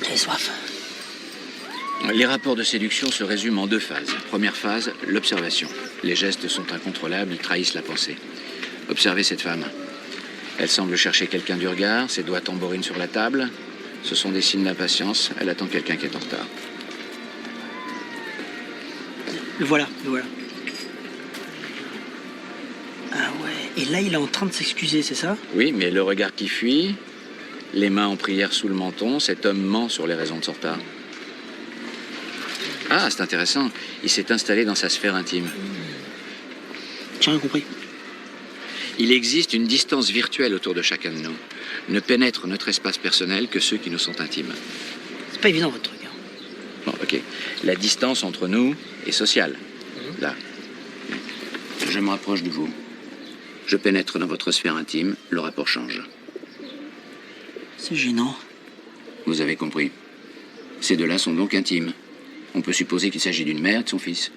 J'ai soif. Les rapports de séduction se résument en deux phases. Première phase, l'observation. Les gestes sont incontrôlables, ils trahissent la pensée. Observez cette femme. Elle semble chercher quelqu'un du regard, ses doigts tambourinent sur la table. Ce sont des signes d'impatience, elle attend quelqu'un qui est en retard. Le voilà. Ah ouais, et là il est en train de s'excuser, c'est ça? Oui, mais le regard qui fuit, les mains en prière sous le menton, cet homme ment sur les raisons de son retard. Ah, c'est intéressant. Il s'est installé dans sa sphère intime. J'ai rien compris. Il existe une distance virtuelle autour de chacun de nous. Ne pénètre notre espace personnel que ceux qui nous sont intimes. C'est pas évident votre truc. Hein. Bon, ok. La distance entre nous est sociale. Là. Je me rapproche de vous. Je pénètre dans votre sphère intime, le rapport change. C'est gênant. Vous avez compris. Ces deux-là sont donc intimes. On peut supposer qu'il s'agit d'une mère et de son fils.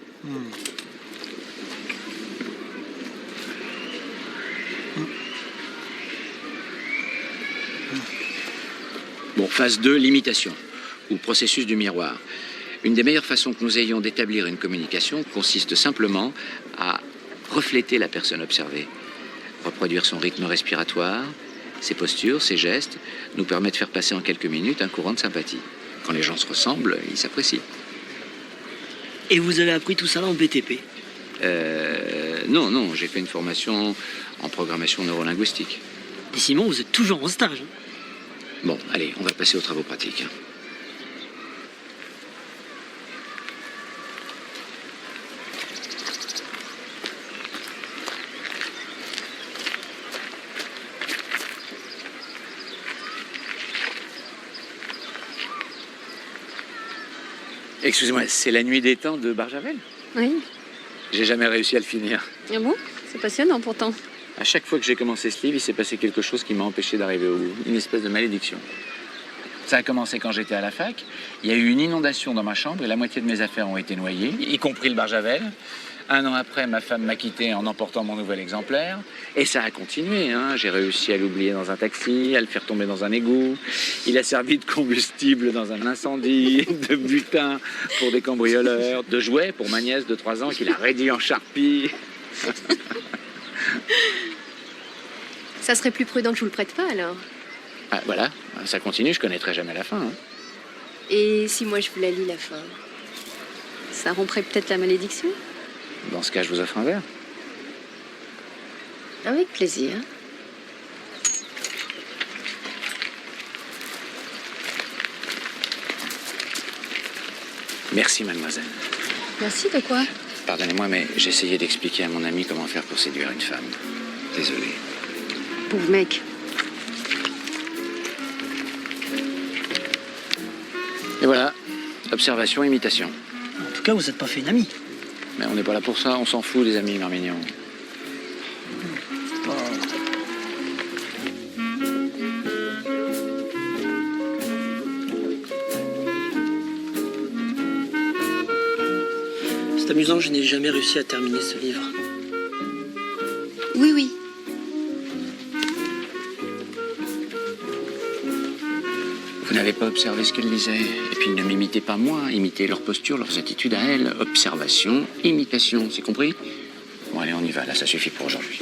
Bon, phase 2, l'imitation, ou processus du miroir. Une des meilleures façons que nous ayons d'établir une communication consiste simplement à refléter la personne observée. Reproduire son rythme respiratoire, ses postures, ses gestes, nous permet de faire passer en quelques minutes un courant de sympathie. Quand les gens se ressemblent, ils s'apprécient. Et vous avez appris tout ça là en BTP? Non, j'ai fait une formation en programmation neurolinguistique. Et Simon, vous êtes toujours en stage. Hein. Bon, allez, on va passer aux travaux pratiques. Excusez-moi, c'est la nuit des temps de Barjavel? Oui. J'ai jamais réussi à le finir. Ah bon? C'est passionnant pourtant. À chaque fois que j'ai commencé ce livre, il s'est passé quelque chose qui m'a empêché d'arriver au bout. Une espèce de malédiction. Ça a commencé quand j'étais à la fac. Il y a eu une inondation dans ma chambre et la moitié de mes affaires ont été noyées, y compris le Barjavel. 1 an après, ma femme m'a quitté en emportant mon nouvel exemplaire. Et ça a continué. Hein. J'ai réussi à l'oublier dans un taxi, à le faire tomber dans un égout. Il a servi de combustible dans un incendie, de butin pour des cambrioleurs, de jouets pour ma nièce de 3 ans qu'il a réduit en charpie. Ça serait plus prudent que je vous le prête pas alors. Ah, voilà, ça continue, je connaîtrai jamais la fin. Hein. Et si moi je vous la lis la fin? Ça romprait peut-être la malédiction? Dans ce cas, je vous offre un verre. Avec plaisir. Merci, mademoiselle. Merci de quoi? Pardonnez-moi, mais j'essayais d'expliquer à mon ami comment faire pour séduire une femme. Désolé. Pauvre mec. Et voilà, observation, imitation. En tout cas, vous n'êtes pas fait une amie. Mais on n'est pas là pour ça, on s'en fout des amis, Marmignon. C'est amusant, je n'ai jamais réussi à terminer ce livre. Oui. Vous n'avez pas observé ce qu'elle disait. Et puis ne m'imitez pas moi, imitez leur posture, leurs attitudes à elle. Observation, imitation, c'est compris? Bon allez, on y va, là ça suffit pour aujourd'hui.